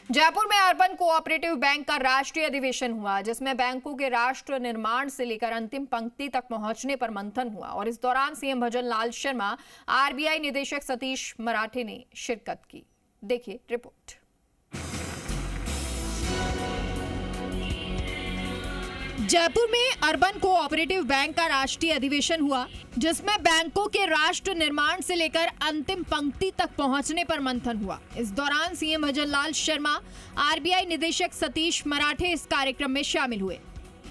जयपुर में urban cooperative bank का राष्ट्रीय अधिवेशन हुआ, जिसमें बैंकों के राष्ट्र निर्माण से लेकर अंतिम पंक्ति तक पहुंचने पर मंथन हुआ और इस दौरान सीएम भजन लाल शर्मा, आरबीआई निदेशक सतीश मराठे ने शिरकत की। देखिए रिपोर्ट। जयपुर में अर्बन कोऑपरेटिव बैंक का राष्ट्रीय अधिवेशन हुआ, जिसमें बैंकों के राष्ट्र निर्माण से लेकर अंतिम पंक्ति तक पहुंचने पर मंथन हुआ। इस दौरान सीएम भजन लाल शर्मा, आरबीआई निदेशक सतीश मराठे इस कार्यक्रम में शामिल हुए।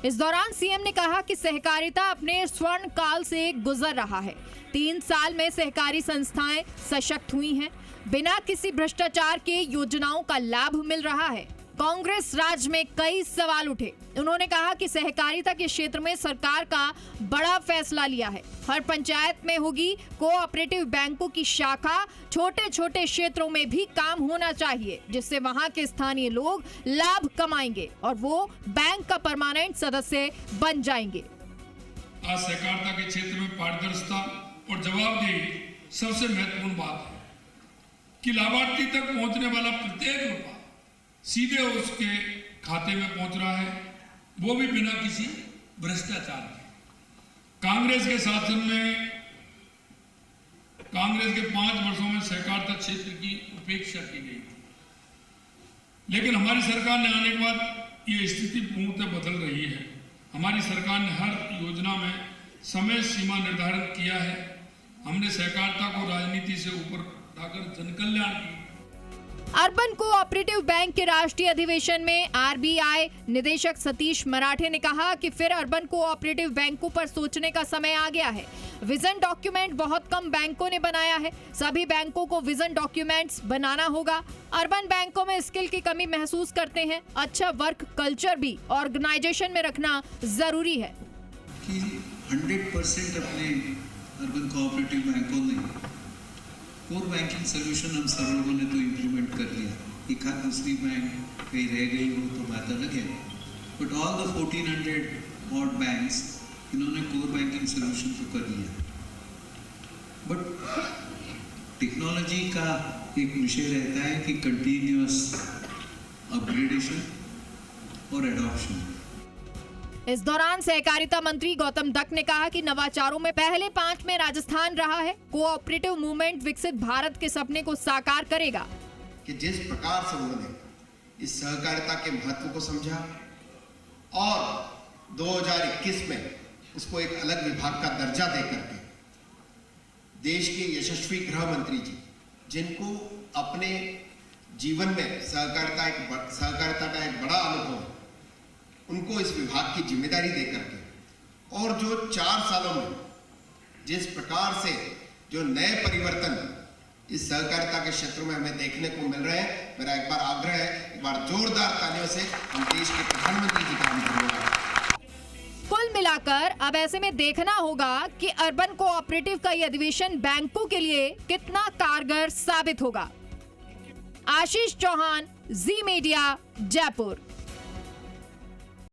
इस दौरान सीएम ने कहा कि सहकारिता अपने स्वर्ण काल से गुजर रहा है। 3 साल में सहकारी संस्थाएं सशक्त हुई हैं, बिना किसी भ्रष्टाचार के योजनाओं का लाभ मिल रहा है। कांग्रेस राज में कई सवाल उठे। उन्होंने कहा कि सहकारिता के क्षेत्र में सरकार का बड़ा फैसला लिया है। हर पंचायत में होगी कोऑपरेटिव बैंकों की शाखा। छोटे छोटे क्षेत्रों में भी काम होना चाहिए, जिससे वहां के स्थानीय लोग लाभ कमाएंगे और वो बैंक का परमानेंट सदस्य बन जाएंगे। आज सहकारिता के क्षेत्र में पारदर्शिता और जवाबदेही सबसे महत्वपूर्ण बात है कि लाभार्थी तक पहुंचने वाला प्रत्येक रुपया सीधे उसके खाते में पहुंच रहा है, वो भी बिना किसी भ्रष्टाचार के। कांग्रेस के शासन में कांग्रेस के 5 वर्षों में सहकारिता क्षेत्र की उपेक्षा की गई थी, लेकिन हमारी सरकार ने आने के बाद ये स्थिति पूर्णतः बदल रही है। हमारी सरकार ने हर योजना में समय सीमा निर्धारित किया है। हमने सहकारिता को राजनीति से ऊपर उठाकर जनकल्याण की। अर्बन कोऑपरेटिव बैंक के राष्ट्रीय अधिवेशन में आरबीआई निदेशक सतीश मराठे ने कहा कि फिर अर्बन कोऑपरेटिव बैंकों पर सोचने का समय आ गया है। विजन डॉक्यूमेंट बहुत कम बैंकों ने बनाया है, सभी बैंकों को विजन डॉक्यूमेंट्स बनाना होगा। अर्बन बैंकों में स्किल की कमी महसूस करते हैं। अच्छा वर्क कल्चर भी ऑर्गेनाइजेशन में रखना जरूरी है कि 100% अपने अर्बन कोऑपरेटिव बैंकों ने कोर बैंकिंग सोल्यूशन हम सब लोगों ने तो इम्प्लीमेंट कर लिया। एक हाथ दूसरी बैंक कहीं रह गई हो तो बात अलग है, but all the 1400 odd banks इन्होंने कोर बैंकिंग सोल्यूशन तो कर लिया। बट टेक्नोलॉजी का एक विषय रहता है कि कंटिन्यूअस अपग्रेडेशन और एडॉप्शन। इस दौरान सहकारिता मंत्री गौतम दत्त ने कहा कि नवाचारों में पहले 5 में राजस्थान रहा है। कोऑपरेटिव मूवमेंट विकसित भारत के सपने को साकार करेगा। कि जिस प्रकार से उन्होंने इस सहकारिता के महत्व को समझा और 2021 में उसको एक अलग विभाग का दर्जा देकर के देश के यशस्वी गृह मंत्री जी, जिनको अपने जीवन में सहकारिता का एक बड़ा अनुभव, उनको इस विभाग की जिम्मेदारी देकर के और जो 4 सालों में जिस प्रकार से जो नए परिवर्तन इस सहकारिता के क्षेत्र में हमें देखने को मिल रहे हैं, मेरा एक बार आग्रह है, एक बार जोरदार तालियों से हम देश के प्रधानमंत्री जी का धन्यवाद। कुल मिलाकर अब ऐसे में देखना होगा कि अर्बन कोऑपरेटिव का ये अधिवेशन बैंकों के लिए कितना कारगर साबित होगा। आशीष चौहान, जी मीडिया, जयपुर।